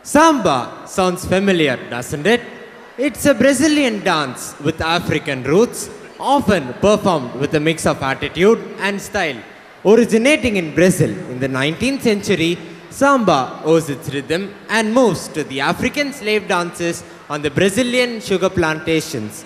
Samba sounds familiar, doesn't it? It's a Brazilian dance with African roots, often performed with a mix of attitude and style. Originating in Brazil in the 19th century, samba owes its rhythm and moves to the African slave dances on the Brazilian sugar plantations.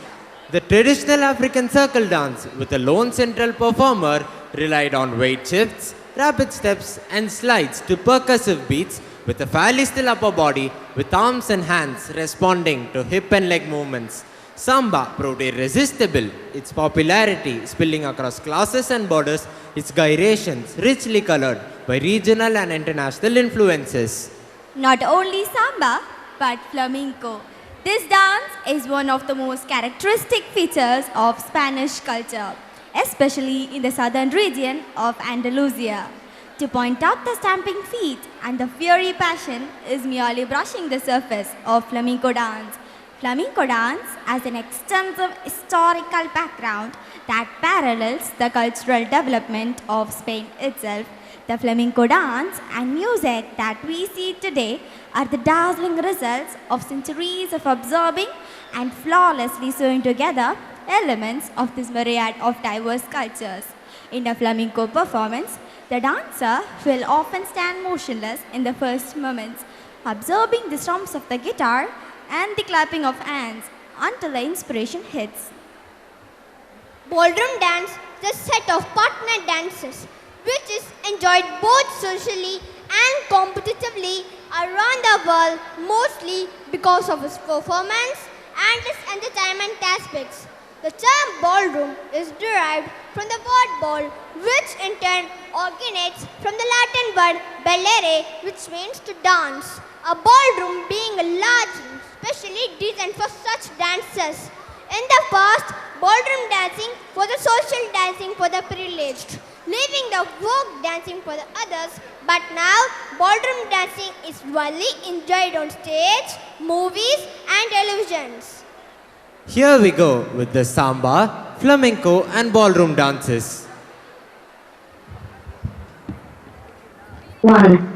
The traditional African circle dance with a lone central performer relied on weight shifts, rapid steps, and slides to percussive beats with a fairly still upper body with arms and hands responding to hip and leg movements. Samba proved irresistible, its popularity spilling across classes and borders, its gyrations richly colored by regional and international influences. Not only samba, but flamenco. This dance is one of the most characteristic features of Spanish culture, especially in the southern region of Andalusia. To point out the stamping feet and the fiery passion is merely brushing the surface of flamenco dance. Flamenco dance has an extensive historical background that parallels the cultural development of Spain itself. The flamenco dance and music that we see today are the dazzling results of centuries of observing and flawlessly sewing together elements of this myriad of diverse cultures. In a flamenco performance, the dancer will often stand motionless in the first moments, absorbing the strums of the guitar and the clapping of hands until the inspiration hits. Ballroom dance is a set of partner dances which is enjoyed both socially and competitively around the world, mostly because of its performance and its entertainment aspects. The term ballroom is derived from the word ball, which in turn originates from the Latin word ballare, which means to dance. A ballroom being a large room specially designed for such dances. In the past, ballroom dancing was a social dancing for the privileged, leaving the folk dancing for the others. But now, ballroom dancing is widely enjoyed on stage, movies and televisions. Here we go with the samba, flamenco, and ballroom dances. 1.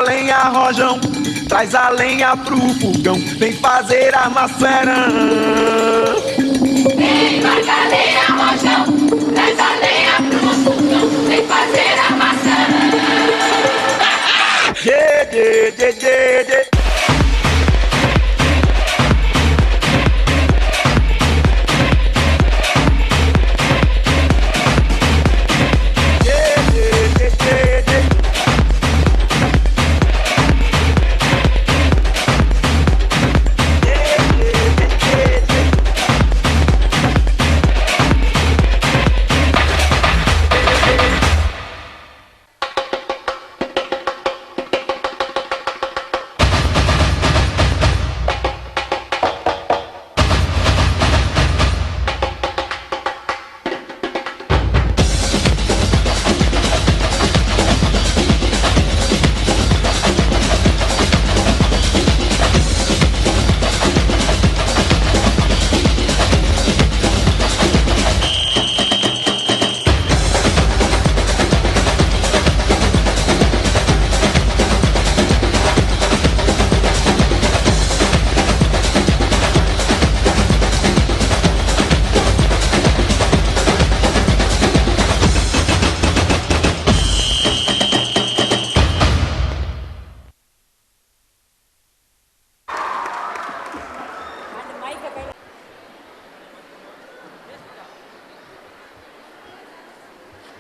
a lenha, rojão, traz a lenha pro fogão, vem fazer armação. Vem, marca a lenha, rojão, traz a lenha pro fogão, vem fazer armação. Yeah, yeah, yeah, yeah, yeah.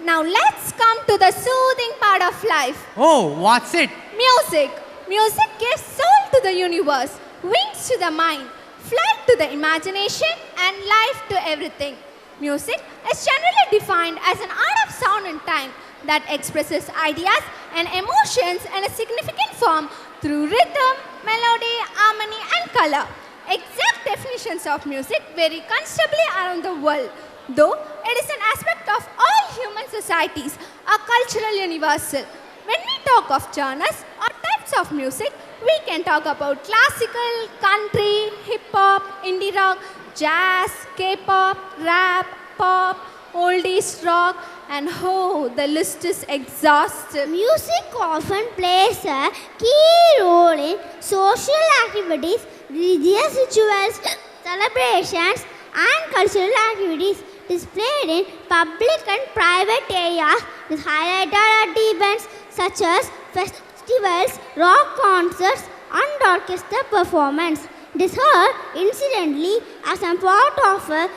Now let's come to the soothing part of life. Oh, what's it? Music. Music gives soul to the universe, wings to the mind, flight to the imagination, and life to everything. Music is generally defined as an art of sound and time that expresses ideas and emotions in a significant form through rhythm, melody, harmony, and color. Exact definitions of music vary considerably around the world, though it is an aspect of all human societies, a cultural universal. When we talk of genres or types of music, we can talk about classical, country, hip-hop, indie rock, jazz, K-pop, rap, pop, oldies rock, and oh, the list is exhaustive. Music often plays a key role in social activities, religious rituals, celebrations, and cultural activities displayed in public and private areas is highlighted at events such as festivals, rock concerts, and orchestra performance. It is heard incidentally as a part of a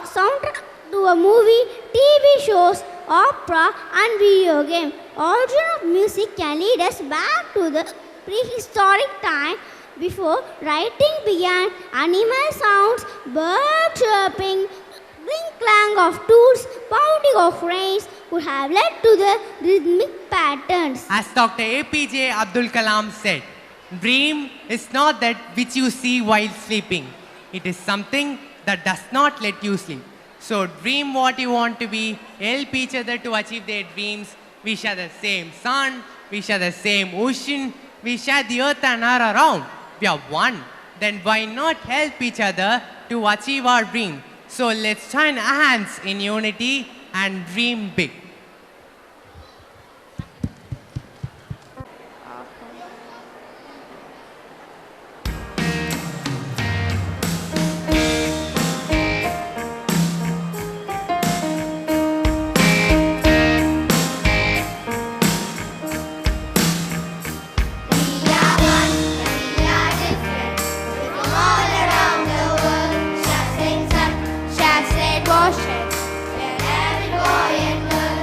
soundtrack to a movie, TV shows, opera, and video game. Origin of music can lead us back to the prehistoric time before writing began. Animal sounds, bird chirping, clang of tools, pounding of rains would have led to the rhythmic patterns. As Dr. APJ Abdul Kalam said, dream is not that which you see while sleeping. It is something that does not let you sleep. So dream what you want to be, help each other to achieve their dreams. We share the same sun, we share the same ocean, we share the earth and air around. We are one. Then why not help each other to achieve our dream? So let's join hands in unity and dream big. Where every boy and girl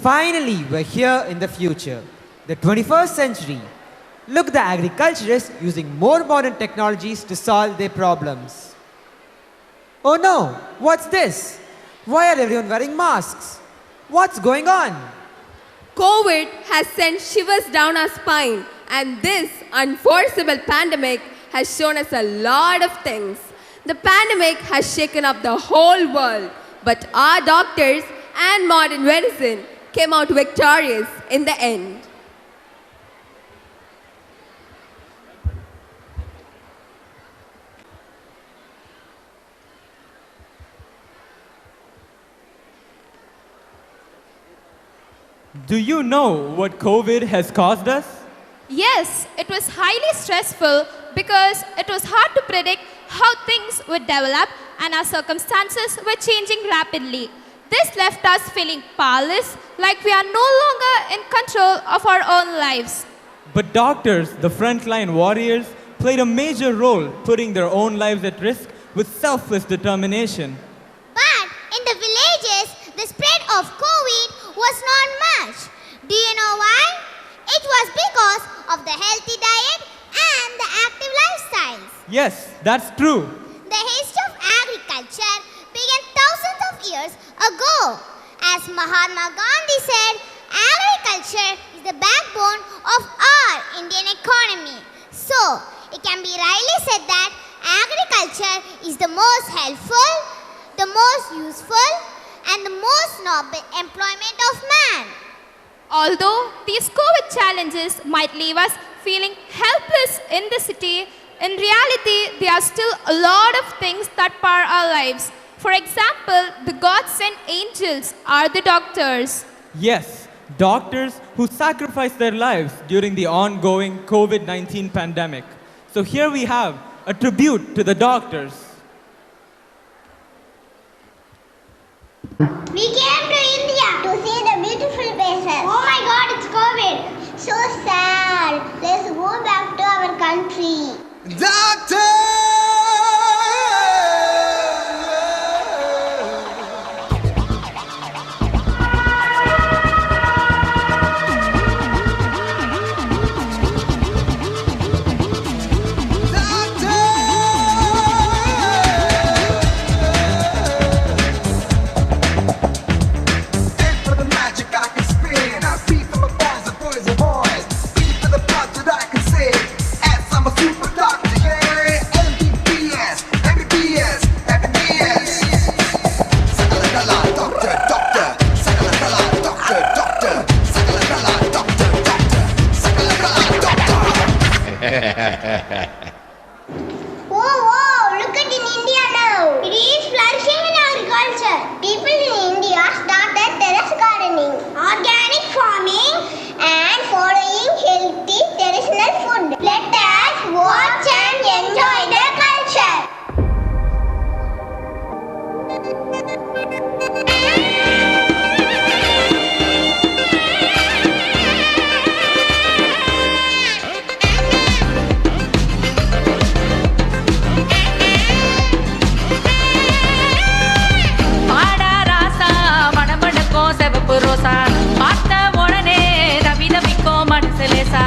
Finally, we're here in the future, the 21st century. Look, the agriculturists using more modern technologies to solve their problems. Oh no, what's this? Why are everyone wearing masks? What's going on? COVID has sent shivers down our spine, and this unforeseeable pandemic has shown us a lot of things. The pandemic has shaken up the whole world, but our doctors and modern medicine came out victorious in the end. Do you know what COVID has caused us? Yes, it was highly stressful because it was hard to predict how things would develop and our circumstances were changing rapidly. This left us feeling powerless, like we are no longer in control of our own lives. But doctors, the frontline warriors, played a major role, putting their own lives at risk with selfless determination. But in the villages, the spread of COVID was not much. Do you know why? It was because of the healthy diet and the active lifestyles. Yes, that's true. The history of agriculture began thousands of years ago. As Mahatma Gandhi said, agriculture is the backbone of our Indian economy. So, it can be rightly said that agriculture is the most helpful, the most useful, and the most noble employment of man. Although these COVID challenges might leave us feeling helpless in the city, in reality, there are still a lot of things that power our lives. For example, the God-sent angels are the doctors. Yes, doctors who sacrificed their lives during the ongoing COVID-19 pandemic. So here we have a tribute to the doctors. We came to India to see the beautiful places. Oh my God, it's COVID. So sad. Let's go back to our country. Doctor! Whoa, look at in India now. It is flourishing in agriculture. People in India started terrace gardening, organic farming, and following healthy traditional food. Let us watch and enjoy their culture. ரோசா பார்த்த உடனே தவி தவிக்கோ மனசுலேசா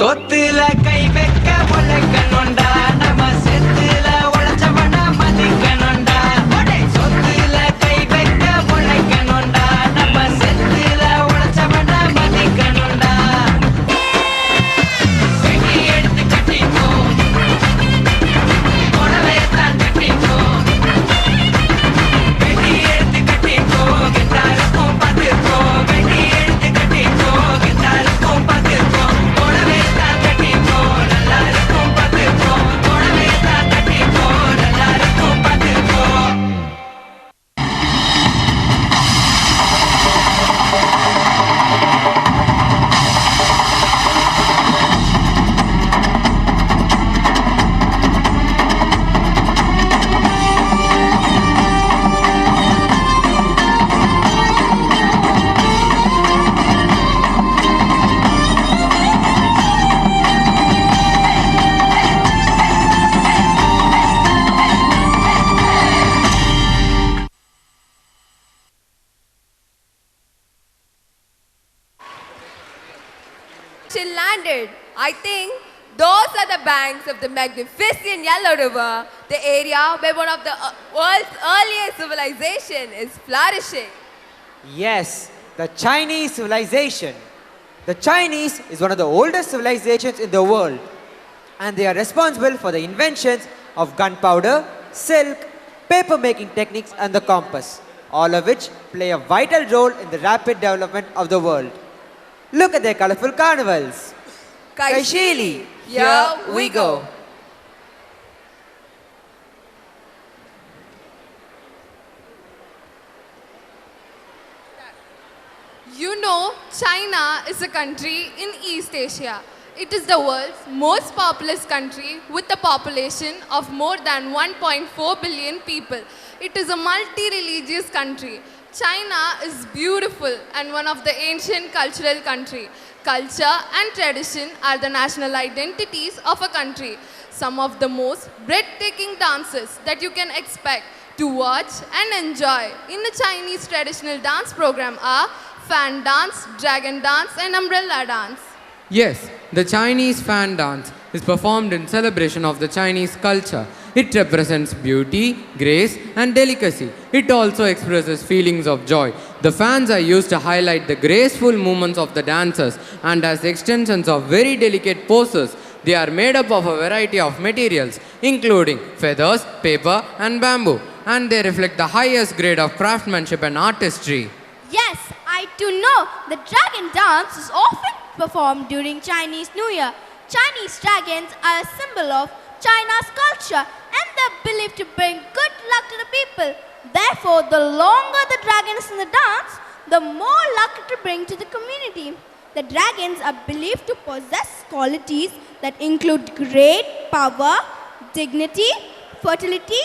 சொத்துல கை வைக்க உழைக்கணுண்டா நம்ம செத்துல உழைச்சவன மதிக்கணுண்டா சொத்துல கை வைக்க உழைக்கணுண்டா நம்ம செத்துல உழைச்சவன மதிக்கணுண்டா வெட்டி எடுத்து கட்டிப்போ புடவை தான் கட்டிப்போ வெட்டி எடுத்து கட்டிப்போ கிட்டாருக்கும் பார்த்துப்போ வெட்டி எடுத்து கட்டிப்போ கிட்டாருக்கும் பார்த்துப்போ புடவை தான் கட்டிப்போ நல்லா இருக்கும் பார்த்துப்போ புடவை தான் கட்டிப்போ நல்லா இருக்கும் பார்த்துப்போ She landed. I think those are the banks of the magnificent Yellow River, the area where one of the world's earliest civilization is flourishing. Yes, the Chinese civilization. The Chinese is one of the oldest civilizations in the world, and they are responsible for the inventions of gunpowder, silk, paper making techniques, and the compass, all of which play a vital role in the rapid development of the world. Look at their colorful carnivals. Kaishili, here we go. You know, China is a country in East Asia. It is the world's most populous country with a population of more than 1.4 billion people. It is a multi-religious country. China is beautiful and one of the ancient cultural country. Culture and tradition are the national identities of a country. Some of the most breathtaking dances that you can expect to watch and enjoy in the Chinese traditional dance program are fan dance, dragon dance and umbrella dance. Yes, the Chinese fan dance is performed in celebration of the Chinese culture. It represents beauty, grace and delicacy. It also expresses feelings of joy. The fans are used to highlight the graceful movements of the dancers and as extensions of very delicate poses. They are made up of a variety of materials including feathers, paper and bamboo, and they reflect the highest grade of craftsmanship and artistry. Yes, I too know the dragon dance is often performed during Chinese New Year. Chinese dragons are a symbol of China's culture and they're believed to bring good luck to the people. Therefore, the longer the dragon is in the dance, the more luck it will bring to the community. The dragons are believed to possess qualities that include great power, dignity, fertility,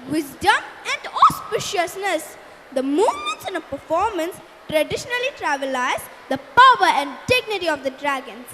wisdom, and auspiciousness. The movements in a performance traditionally travelize the power and dignity of the dragons.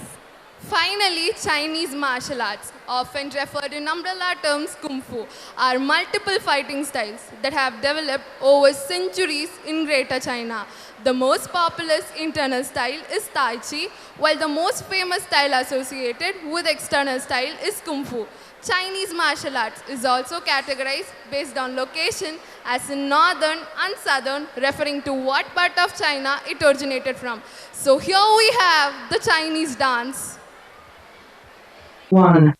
Finally, Chinese martial arts, often referred in umbrella terms Kung Fu, are multiple fighting styles that have developed over centuries in Greater China. The most popular internal style is Tai Chi, while the most famous style associated with external style is Kung Fu. Chinese martial arts is also categorized based on location as in northern and southern, referring to what part of China it originated from. So here we have the Chinese dance. 1.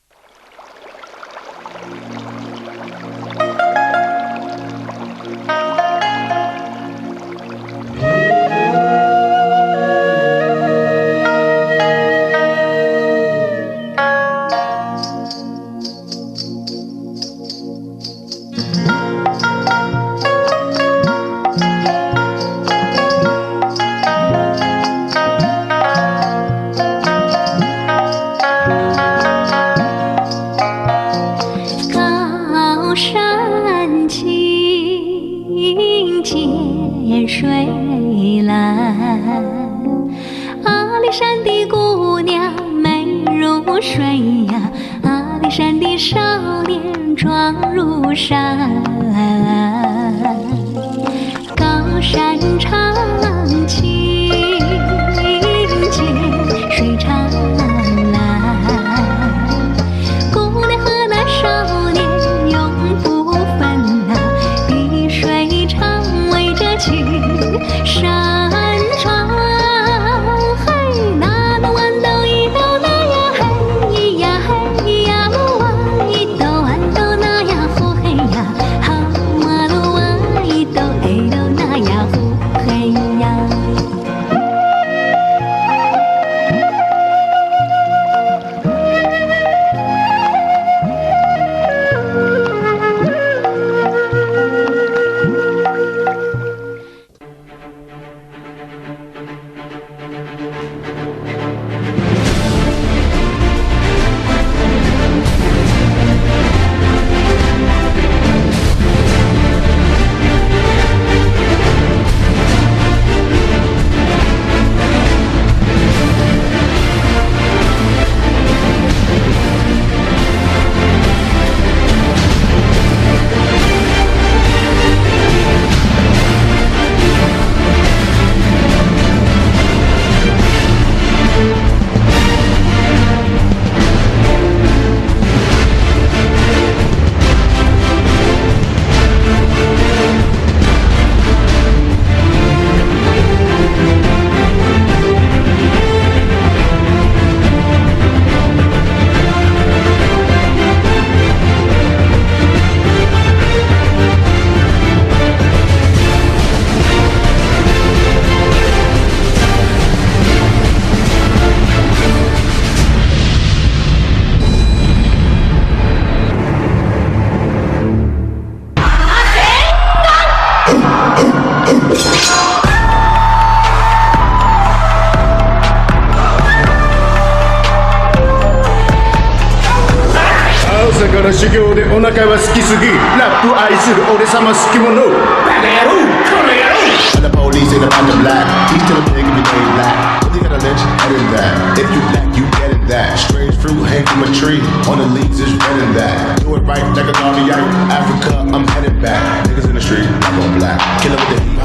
の修行でお腹は好きすぎラップ愛する俺様好き者バカ野郎この野郎 The police ain't about the black Teach to the pig if you know you black Really gotta let you head in that If you black you get in that Strange fruit hang from a tree On the leaves is red in that Do it right like a Darby Africa I'm headed back Niggas in the street I'm on black Kill 'em with the heat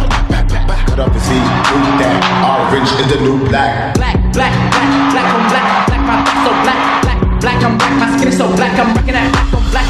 Cut off his heat Do that Orange is the new black Black, black, black, black on black, black, my back so black, black, black, I'm black, my skin is so black, I'm rocking that black on black.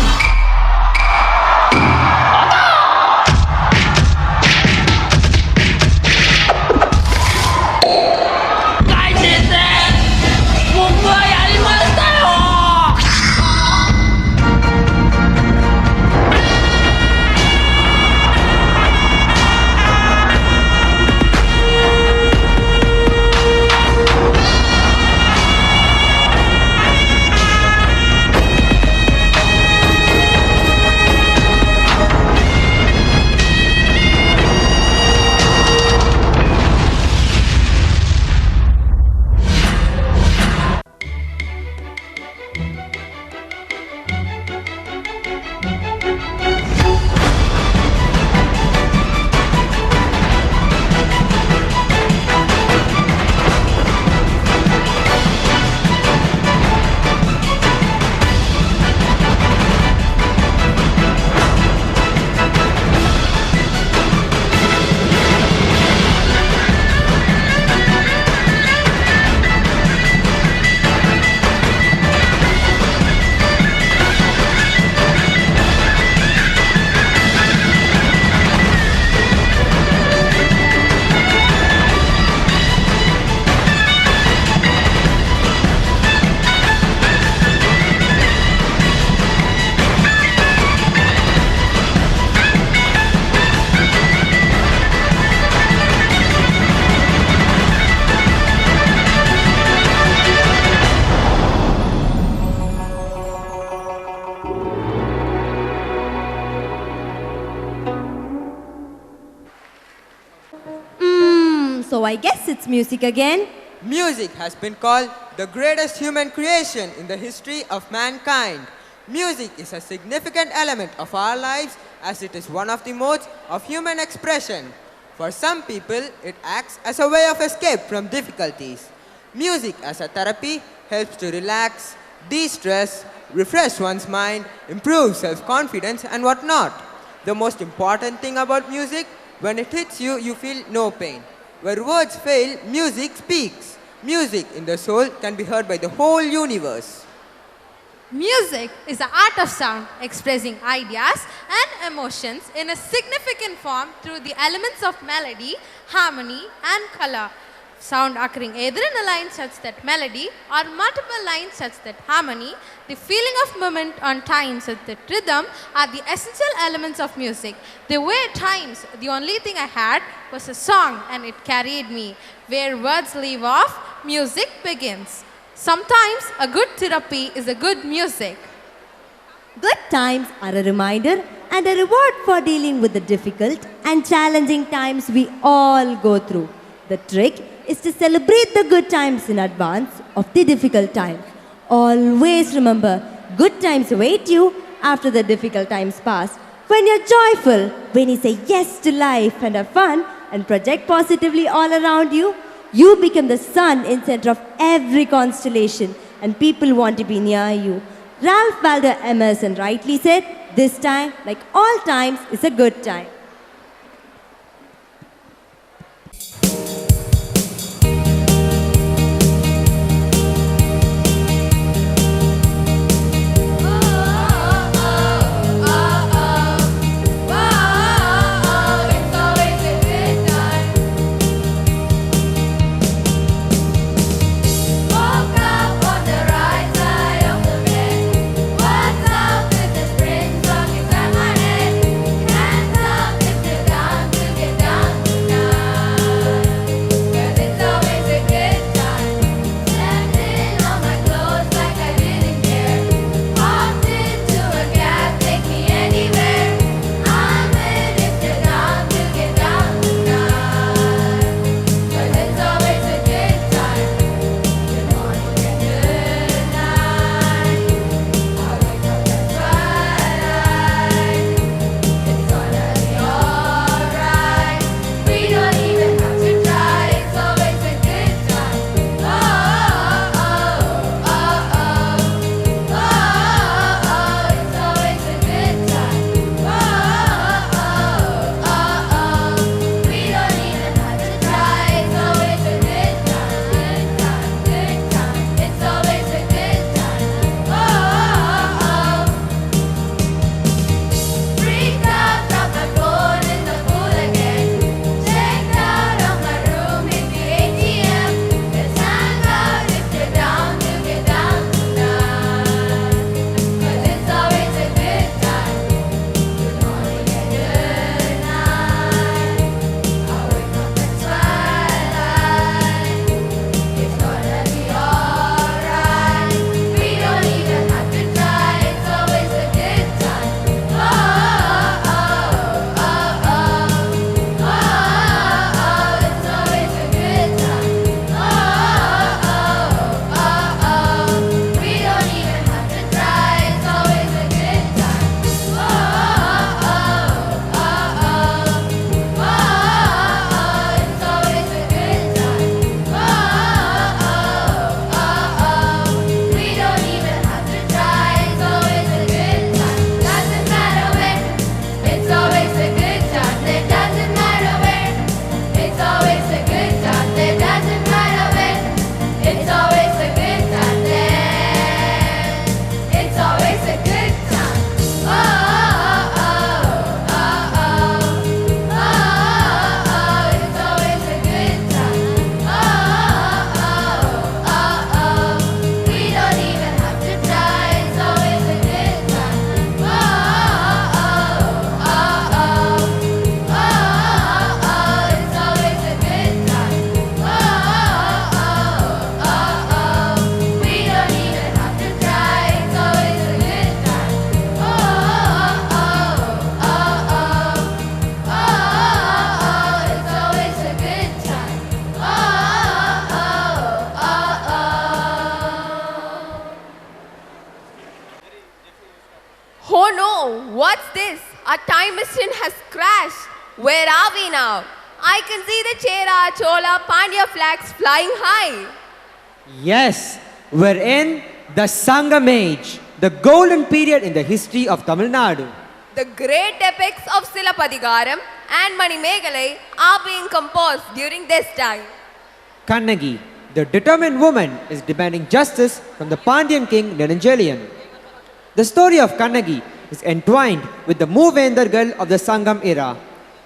So I guess it's music again. Music has been called the greatest human creation in the history of mankind. Music is a significant element of our lives as it is one of the modes of human expression. For some people, it acts as a way of escape from difficulties. Music as a therapy helps to relax, de-stress, refresh one's mind, improve self-confidence and whatnot. The most important thing about music, when it hits you, you feel no pain. Where words fail, music speaks. Music in the soul can be heard by the whole universe. Music is the art of sound, expressing ideas and emotions in a significant form through the elements of melody, harmony, and color. Sound occurring either in a line such that melody or multiple lines such that harmony, the feeling of movement on time such that rhythm are the essential elements of music. There were times the only thing I had was a song and it carried me. Where words leave off, music begins. Sometimes a good therapy is a good music. Good times are a reminder and a reward for dealing with the difficult and challenging times we all go through. The trick is to celebrate the good times in advance of the difficult times. Always remember, good times await you after the difficult times pass. When you're joyful, when you say yes to life and have fun and project positively all around you, you become the sun in center of every constellation and people want to be near you. Ralph Waldo Emerson rightly said, this time, like all times, is a good time. What's up with the spring song inside my head? Hands up Oh no, what's this? Our time machine has crashed. Where are we now? I can see the Chera, Chola, Pandya flags flying high. Yes, we're in the Sangam Age, the golden period in the history of Tamil Nadu. The great epics of Silapadigaram and Manimegalai are being composed during this time. Kannagi, the determined woman, is demanding justice from the Pandyan king Nirunjeliyan. The story of Kannagi is entwined with the Moovendargal of the Sangam era.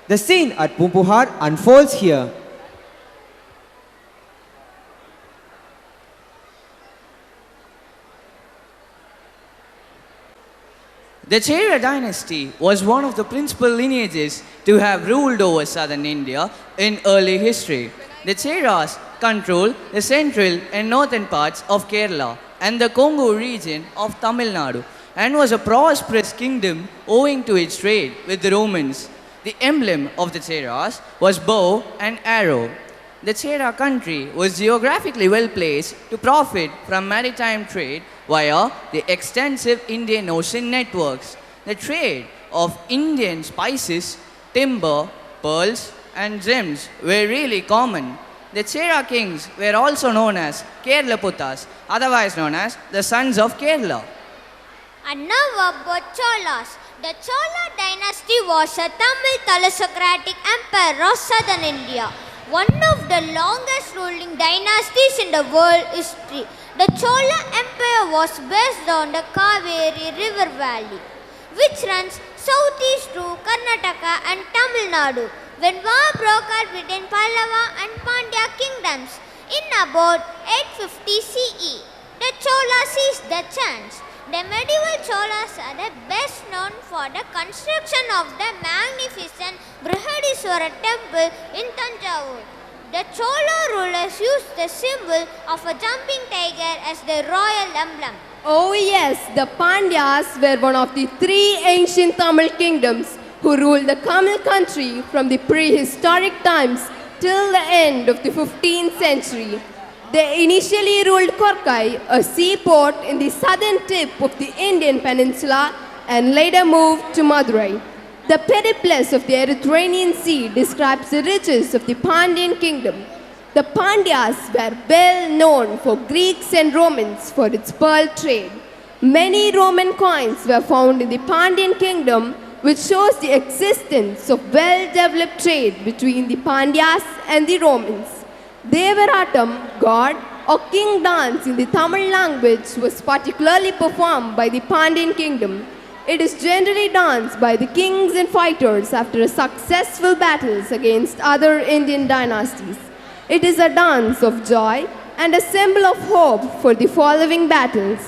The scene at Pumpuhar unfolds here. The Chera dynasty was one of the principal lineages to have ruled over southern India in early history. The Cheras controlled the central and northern parts of Kerala and the Congo region of Tamil Nadu and was a prosperous kingdom owing to its trade with the Romans. The emblem of the Cheras was bow and arrow. The Chera country was geographically well placed to profit from maritime trade via the extensive Indian Ocean networks. The trade of Indian spices, timber, pearls, and gems were really common. The Chera kings were also known as Kerala Puttas, otherwise known as the sons of Kerala. And now about Cholas. The Chola dynasty was a Tamil Thalasocratic empire of southern India, one of the longest ruling dynasties in the world history. The Chola Empire was based on the Kaveri River Valley, which runs southeast through Karnataka and Tamil Nadu. When war broke out between Pallava and Pandya kingdoms in about 850 CE, the Cholas seized the chance. The medieval Cholas are the best known for the construction of the magnificent Brihadiswara temple in Tanjavur. The Chola rulers used the symbol of a jumping tiger as their royal emblem. Oh yes, the Pandyas were one of the three ancient Tamil kingdoms who ruled the Tamil country from the prehistoric times till the end of the 15th century. They initially ruled Korkai, a seaport in the southern tip of the Indian peninsula, and later moved to Madurai. The periplus of the Erythraean Sea describes the riches of the Pandyan kingdom. The Pandyas were well known for Greeks and Romans for its pearl trade. Many Roman coins were found in the Pandyan kingdom, which shows the existence of well-developed trade between the Pandyas and the Romans. Devaratam, god or king dance in the Tamil language, was particularly performed by the Pandyan kingdom. It is generally danced by the kings and fighters after successful battles against other Indian dynasties. It is a dance of joy and a symbol of hope for the following battles.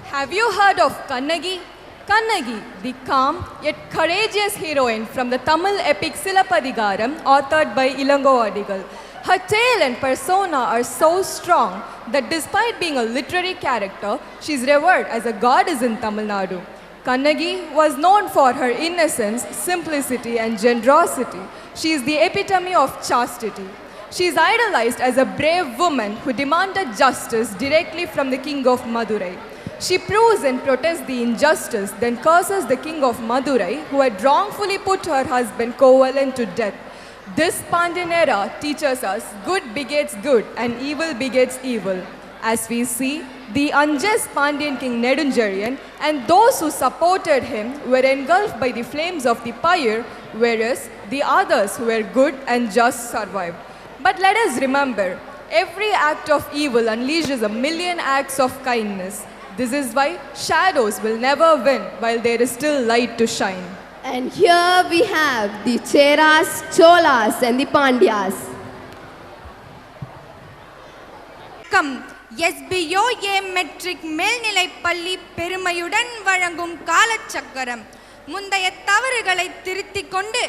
Have you heard of Kannagi? Kannagi, the calm yet courageous heroine from the Tamil epic Silapadigaram, authored by Ilango Adigal. Her tale and persona are so strong that despite being a literary character, she is revered as a goddess in Tamil Nadu. Kannagi was known for her innocence, simplicity and generosity. She is the epitome of chastity. She is idolized as a brave woman who demanded justice directly from the king of Madurai. She proves and protests the injustice, then curses the king of Madurai who had wrongfully put her husband Kovalan to death. This Pandyan era teaches us good begets good and evil begets evil. As we see, the unjust Pandyan king Nedunjarian and those who supported him were engulfed by the flames of the pyre, whereas the others who were good and just survived. But let us remember, every act of evil unleashes a million acts of kindness. This is why shadows will never win while there is still light to shine. And here we have the Cheras, Cholas and the Pandyas. Come, Sboa Matric மேல்நிலை பள்ளி பெருமையுடன் வழங்கும் காலச்சக்கரம். முந்தைய தவறுகளை திருத்திக் கொண்டு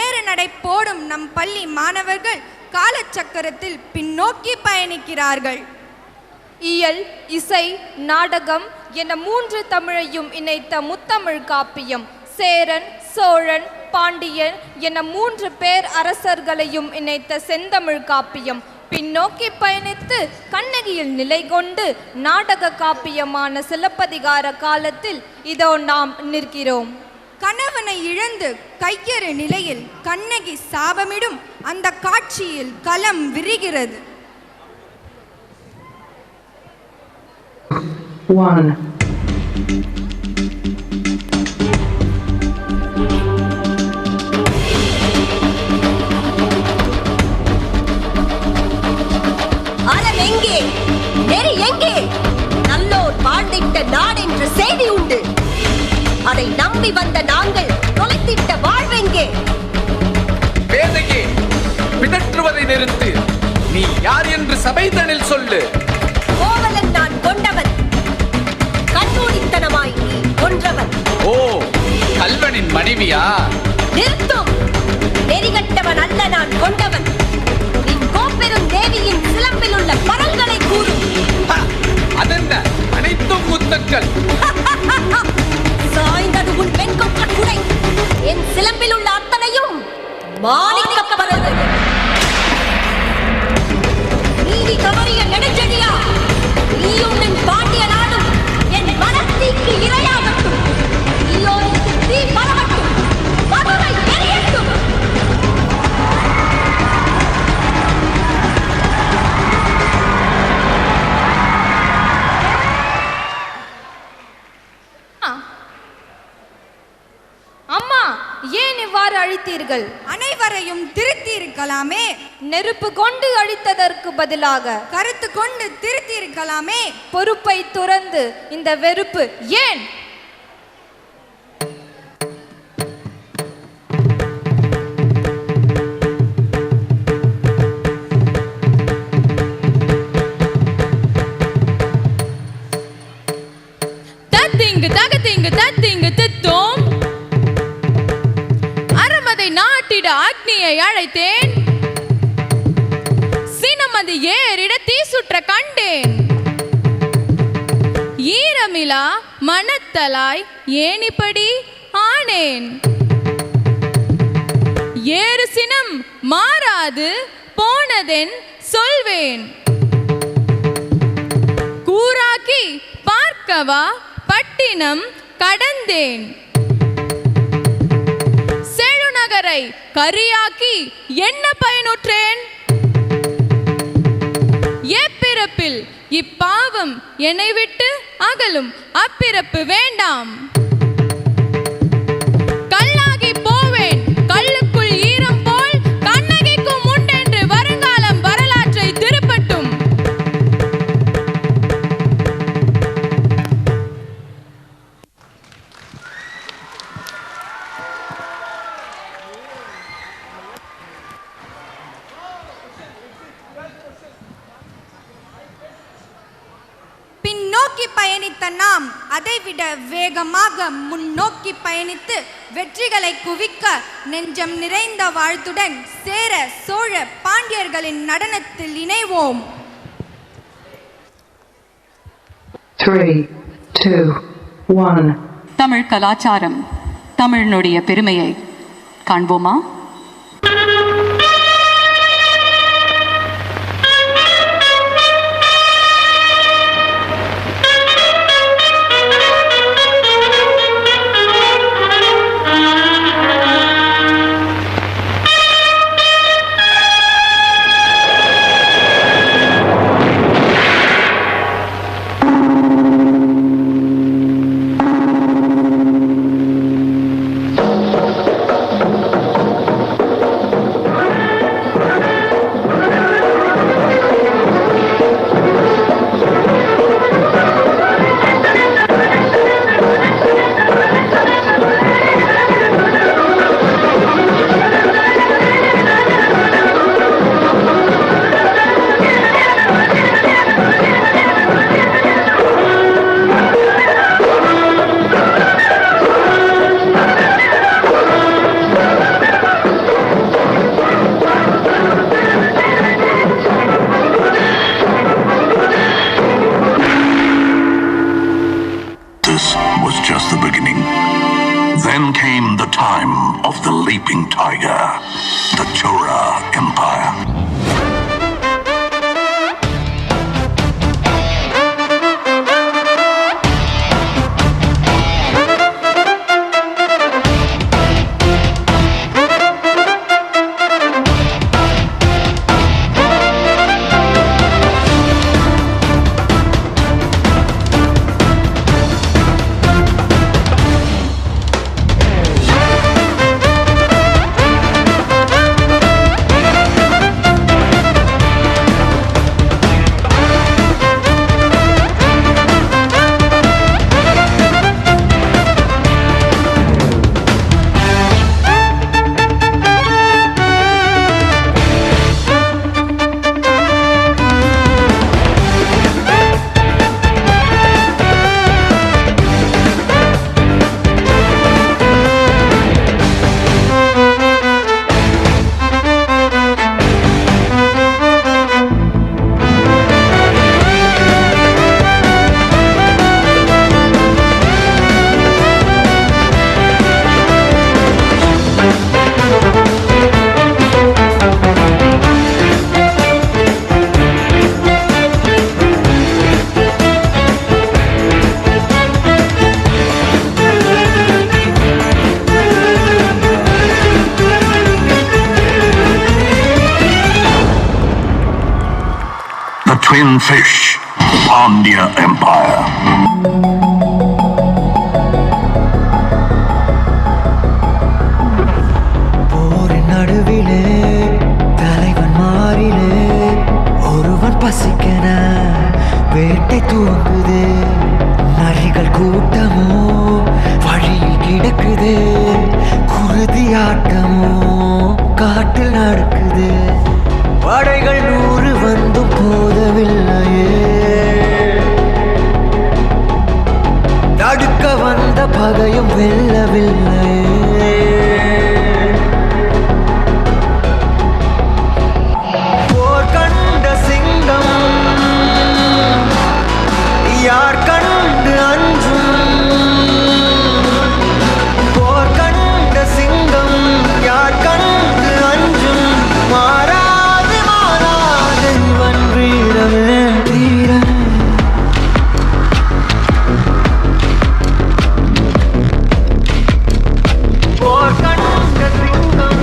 ஏறு நடை போடும் நம் பள்ளி மாணவர்கள் காலச்சக்கரத்தில் பின்னோக்கி பயணிக்கிறார்கள். இயல், இசை, நாடகம் என மூன்று தமிழையும் இணைத்த முத்தமிழ் காப்பியம். சேரன், சோழன், பாண்டியன் என மூன்று பேர் அரசர்களையும் இணைத்த செந்தமிழ் காப்பியம். பின்னோக்கி பயணித்து கண்ணகியில் நிலை கொண்டு நாடக காப்பியமான சிலப்பதிகார காலத்தில் இதோ நாம் நிற்கிறோம். கணவனை இழந்து கையறு நிலையில் கண்ணகி சாபமிடும் அந்த காட்சியில் களம் விரிகிறது. அறம் எங்கே? நெறி எங்கே? நல்லோர் வாழ்ந்திட்ட நாடென்ற செய்தி உண்டு. அதை நம்பி வந்த நாங்கள் தொலைத்திட்ட வாழ்வெங்கே? வேதையே, பிதற்றுவதை நிறுத்து. நீ யார் என்று சபைதனில் சொல்லு. கோவலன் நான் கொண்டவன், கண்மூடித்தனமாய் நீ கொன்றவன். ஓ, கல்வனின் மனைவியா? நிறுத்தும். நெறிகட்டவன் அல்ல நான் கொண்டவன். நின் கோப்பெரும் தேவியின் சிலம்பில் உள்ள பரல்களை கூறும். அதென்ன, அனைத்தும் முத்தக்கள். சாய்ந்தது உன் பெண் கொண்ட குடை. என் சிலம்பில் உள்ள அத்தனையும் மாணிக்கப் பரல்கள். நீதி தவறிய நெடுஞ்செழியா, நீயும் நின் பாண்டிய நாடும் என் மனத்தீக்கு இரையாகட்டும். நீயோருக்கு தீ பரவட்டும், மதுரை எரியட்டும். அம்மா, ஏன் இவ்வாறு அழித்தீர்கள்? அனைவரையும் திருத்தி இருக்கலாமே. நெருப்பு கொண்டு அழித்ததற்கு பதிலாக கருத்து கொண்டு திருத்தி இருக்கலாமே. பொறுப்பை துறந்து இந்த வெறுப்பு ஏன்? தத்திங்கு தகத்திங்கு தத்திங்கு தித்தோம். அறமதை நாட்டிட அக்னியை அழைத்தேன். சினமது ஏறிட தீ சுற்ற கண்டேன். ஈரமிலா மனத்தலாய் ஏனிப்படி ஆனேன். ஏறு சினம் மாறாது போனதென் சொல்வேன். கூறாக்கி பார்க்கவா பட்டினம் கடந்தேன். செழுநகரை கரியாக்கி என்ன பயனுற்றேன்? எப்பிறப்பில் இப்பாவம் என்னை விட்டு அகலும். அப்பிறப்பு வேண்டாம். கல்லாகி போவேன் கல்லுக்குள் ஈரம் போல். கண்ணகிக்கும் உண்டென்று வருங்காலம் வரலாற்றை திருப்பட்டும். பின்னோக்கி பயணித்த நாம் அதைவிட வேகமாக முன்னோக்கி பயணித்து வெற்றிகளை குவிக்க நெஞ்சம் நிறைந்த வாழ்த்துடன் சேர சோழ பாண்டியர்களின் நடனத்தில் இணைவோம். 3, 2, 1. தமிழ் கலாச்சாரம், தமிழினுடைய பெருமையை காண்போமா? Then came the time of the leaping tiger, the Chora Empire. and fish, Pandya Empire. போரின் நடுவிலே தலைவன் மாறிலே ஒருவன் பசிக்கென வேட்டை தூங்குது. நரிகள் கூட்டமோ வழியில் கிடக்குது. குருதி ஆட்டமோ காட்டில் நடக்குது. படைகள் 100 வந்தும் போதவில்லையே. தடுக்க வந்த பகையும் வெல்லவில்லையே. போர் கண்ட சிங்கம் யார் கண்டு அஞ்சும். போர் கண்ட சிங்கம் யார் கண்டு அஞ்சும். மாறாது மாறாது இவன் வீரமே வீரமே. போர் கண்ட சிங்கம்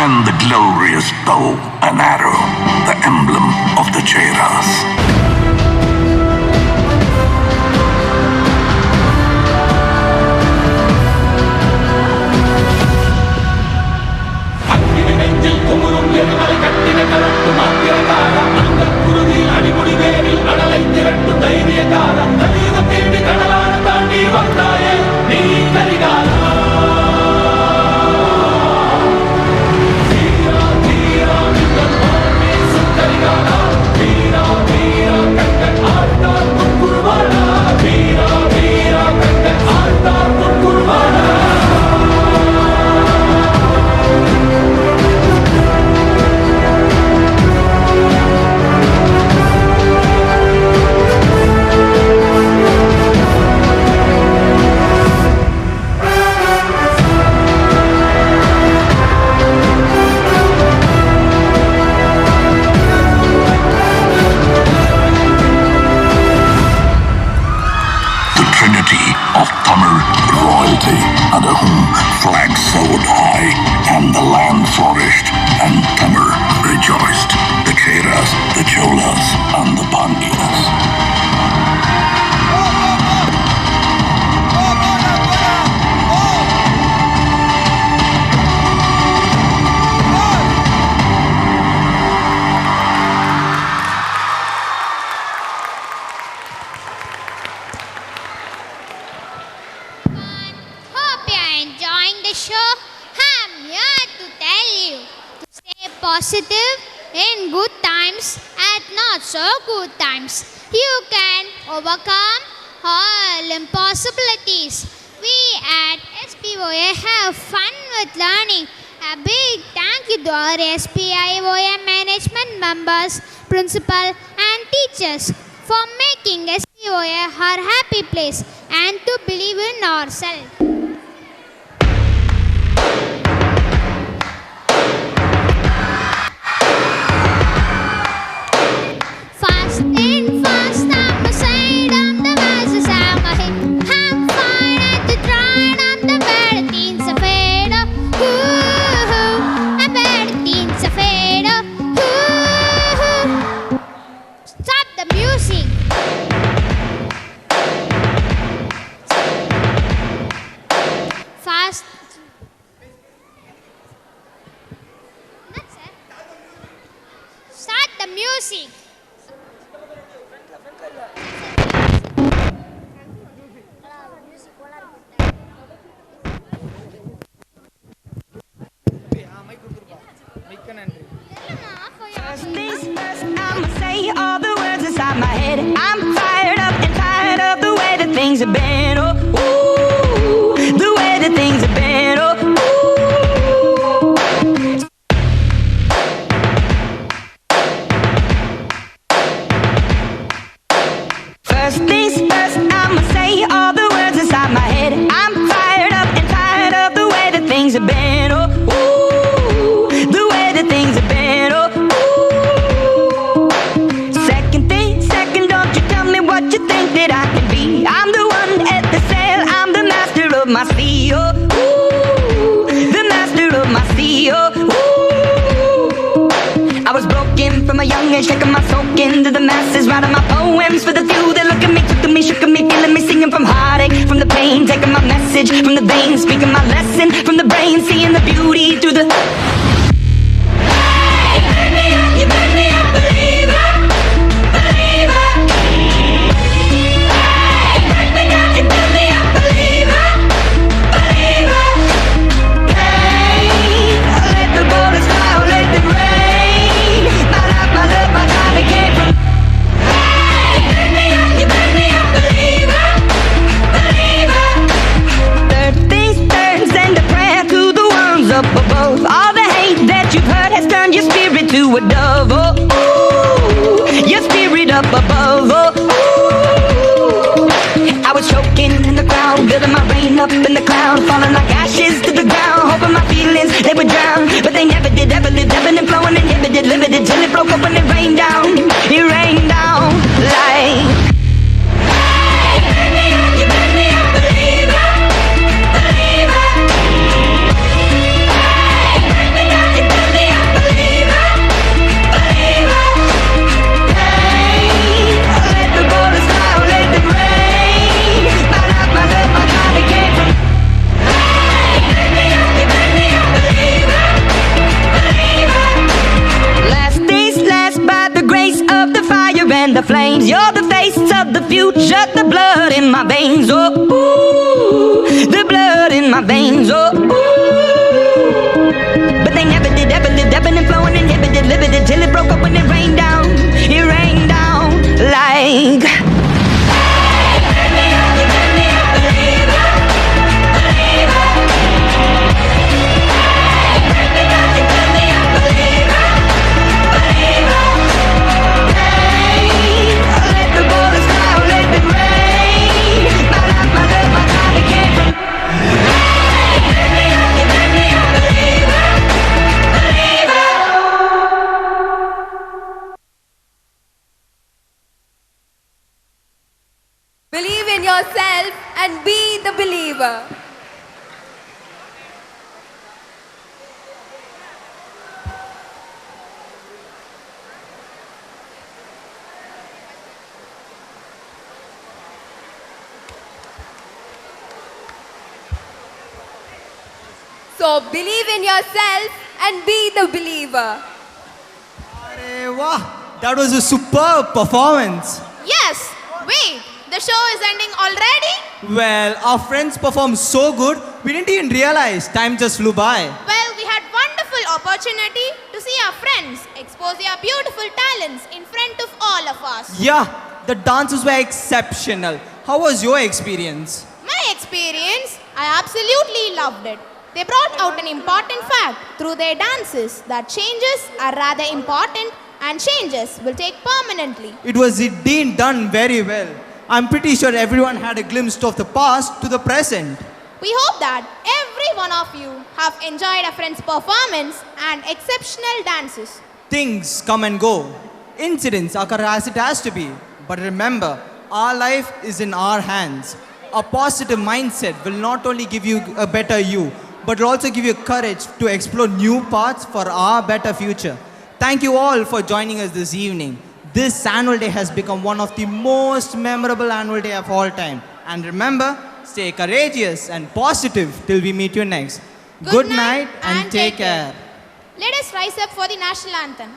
And the glorious bow and arrow, the emblem of the Cheras. Of Tamil royalty, under whom flags soared high and the land flourished and Tamil rejoiced. The Cheras, the Cholas and the Pandyas. Hope you are enjoying the show. I'm here to tell you to stay positive in good times and not so good times. You can overcome all impossibilities. We at SBOA have fun with learning. A big thank you to our SBIOA management members, principal and teachers for making SBOA our happy place and to believe in ourselves. Fast in, fast, I'm a side, I'm the masses, I'm a hit. I'm fine at the trying, I'm the better things are fade up. I'm better things are fade up. Stop the music. Fast. That's it. Start the music. First things first, I'ma say all the words inside my head. I'm fired up and tired of the way that things have been. Oh, ooh, the way that things have been. Oh, ooh. that I can be. I'm the one at the sail, I'm the master of my sea. Oh, ooh, the master of my sea. Oh, ooh. I was broken from a young age, taking my soak into the masses, writing my poems for the few that look at me, took to me, shook at me, feeling me, singing from heartache, from the pain, taking my message from the veins, speaking my lesson from the brain, seeing the beauty through the. You made me a believer, believer. You break me down, you build me a believer, believer. Hey, let the borders fly, let it rain. My life, my love, my time, it came from. You made me a believer, believer. Third things turns and a prayer to the ones up above. All the hate that you've heard has turned your spirit to a dove. Oh, ooh, your spirit up above. Oh, ooh. I was choking in the crowd, building my rain up in the cloud, falling like ashes to the ground, hoping my feelings they would drown, but they never did. Ever lived, ebbing and flowing, inhibited, limited, till it broke up when it rained down. It rained down like. You made me a believer, believer. You break me down, you build me a believer, believer. Hey, let the borders fly, let it rain. My life, my love, my time, it came from. You made me a believer, believer. Last days last by the grace of the fire and the flames. You're the face of the future, the blood in my veins. Oh, ooh, the blood in my veins. Oh, ooh. But they never did, ever lived, ebbing and flowing, inhibited, limited, till it broke up when it rained down. It rained down like. You made me a believer, believer. You break me down, you build me a believer, believer. Hey, let the borders fly, let it rain. My life, my love, my time, it came from. You made me a believer, believer. Believe in yourself and be the believer. So believe in yourself and be the believer. Wow, that was a superb performance. Yes, wait, the show is ending already? Well, our friends performed so good, we didn't even realize time just flew by. Well, we had wonderful opportunity to see our friends expose their beautiful talents in front of all of us. Yeah, the dances were exceptional. How was your experience? My experience, I absolutely loved it. They brought out an important fact through their dances that changes are rather important and changes will take permanently. It was indeed done very well. I'm pretty sure everyone had a glimpse of the past to the present. We hope that every one of you have enjoyed a friend's performance and exceptional dances. Things come and go. Incidents occur as it has to be. But remember, our life is in our hands. A positive mindset will not only give you a better you, but will also give you courage to explore new paths for our better future. Thank you all for joining us this evening. This annual day has become one of the most memorable annual day of all time. And remember, stay courageous and positive till we meet you next. Good night and take care. Let us rise up for the national anthem.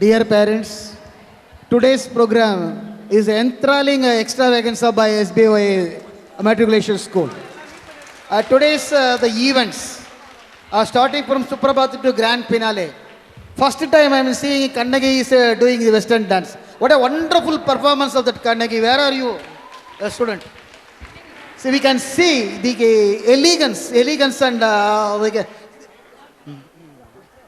Dear parents, today's program is enthralling extravaganza by Sboa Matriculation School. Today's the events are starting from Suprabhat to grand finale. First time I am seeing Kannagi is doing the Western dance. What a wonderful performance of that Kannagi. Where are you, a student? So we can see the elegance and like,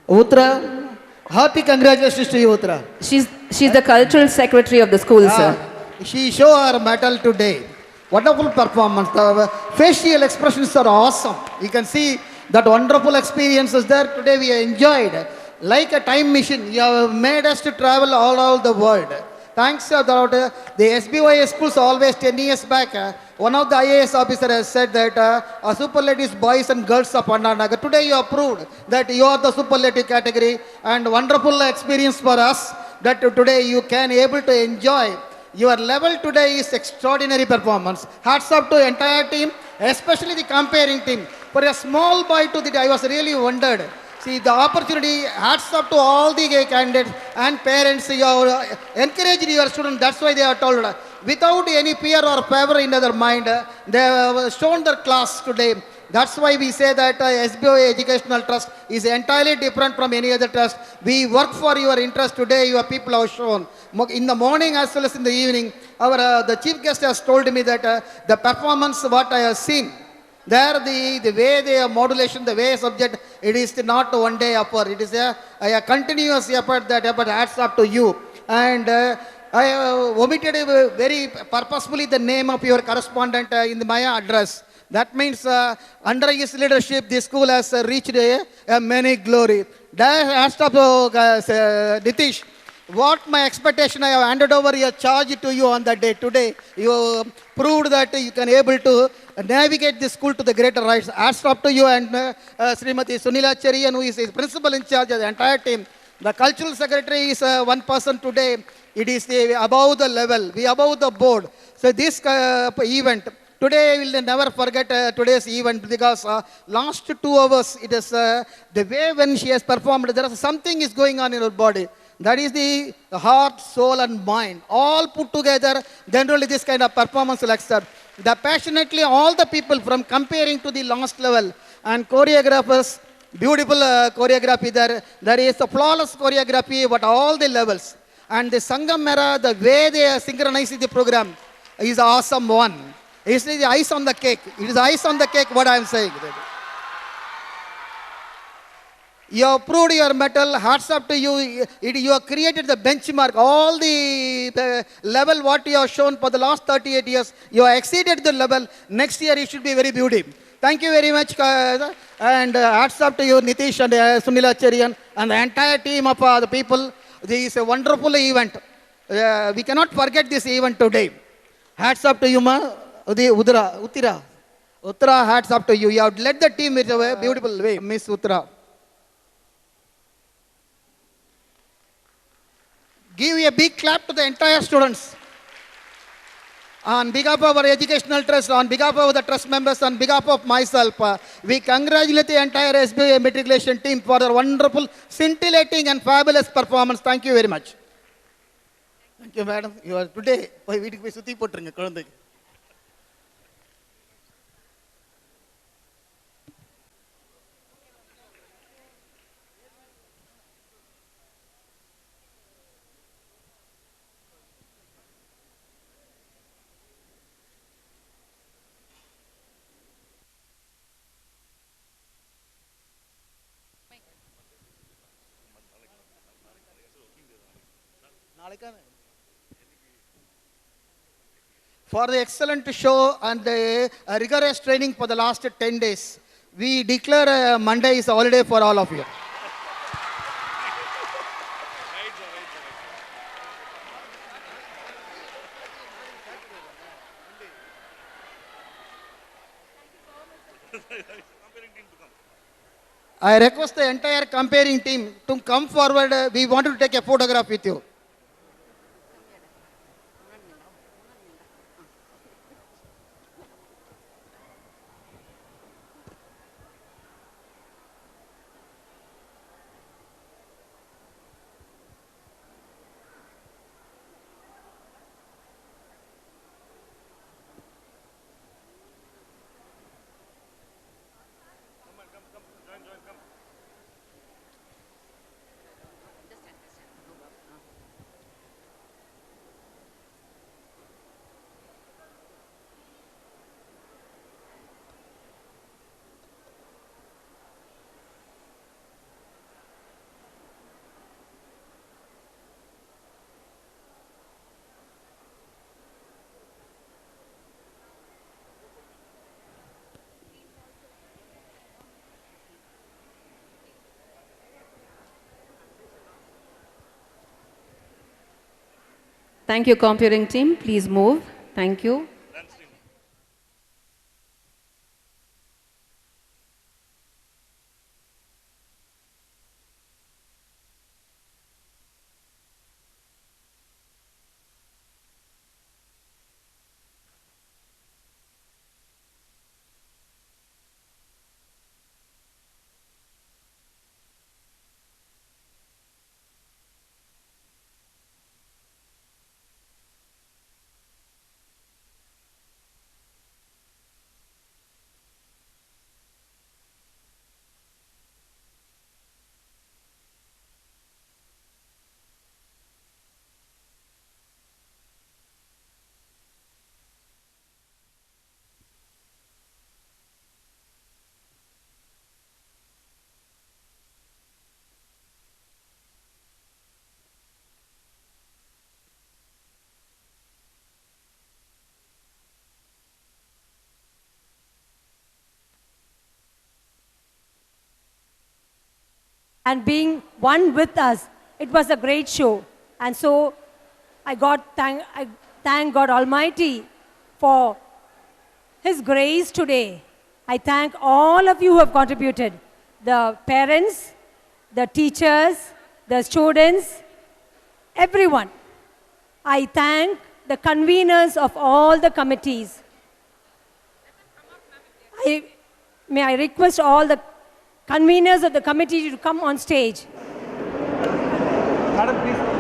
Uttara, hearty congratulations to you, Uttara. She's the cultural secretary of the school, sir. She show her medal today. Wonderful performance. The facial expressions are awesome. You can see that wonderful experiences there. Today we enjoyed. Like a time machine, you have made us to travel all over the world. Thanks to the SBY schools always 10 years back, one of the IAS officer has said that superlatives boys and girls of Anna Nagar. Today you have proved that you are the superlative category and wonderful experience for us that today you can able to enjoy. Your level today is extraordinary performance. Hats off to entire team, especially the comparing team. For a small boy to the I was really wondered. See the opportunity, hats off to all the candidates and parents. You have encouraged your students, that's why they are told. Without any fear or favor in their mind, they have shown their class today. That's why we say that SBO Educational Trust is entirely different from any other trust. We work for your interest today, your people have shown. In the morning as well as in the evening, the chief guest has told me that the performance what I have seen, there the way they are modulation, the way subject, it is not one day effort. It is a continuous effort, that effort hats up to you. And I omitted very purposefully the name of your correspondent in my address. That means under his leadership, this school has reached a many glory. Hats up to Nitish. What my expectation, I have handed over a charge to you on that day. Today, you proved that you can able to navigate the school to the greater heights. Hats off to you and Srimati Sunila Cherian, who is his principal in charge of the entire team. The cultural secretary is one person today. It is above the level, we above the board. So this event, today we will never forget today's event because last 2 hours, it is the way when she has performed, there is something is going on in her body. That is the heart, soul and mind. All put together, then only this kind of performance will accept. The passionately, all the people from comparing to the last level and choreographers, beautiful choreography there. There is a flawless choreography at all the levels. And the Sangam Mera, the way they synchronize the program is awesome one. It's the ice on the cake. It is ice on the cake what I am saying. You have proved your mettle, hats up to you. You have created the benchmark. All the level what you have shown for the last 38 years, you have exceeded the level. Next year it should be very beautiful. Thank you very much. And hats up to you, Nitish and Sunila Cherian and the entire team of the people. This is a wonderful event. We cannot forget this event today. Hats up to you, ma. Uttira, hats up to you. You have led the team with a beautiful way, Miss Uttira. Give a big clap to the entire students. On behalf of our educational trust, on behalf of the trust members, on behalf of myself, we congratulate the entire SBA matriculation team for their wonderful, scintillating and fabulous performance. Thank you very much. Thank you, madam. You are today. For the excellent show and the rigorous training for the last 10 days, we declare Monday is a holiday for all of you. I request the entire comparing team to come forward. We want to take a photograph with you. Thank you, computing team. Please move. Thank you. And being one with us. It was a great show. And so I thank God Almighty for His grace today. I thank all of you who have contributed. The parents, the teachers, the students, everyone. I thank the conveners of all the committees. May I request all the conveners of the committee to come on stage. Madam, please.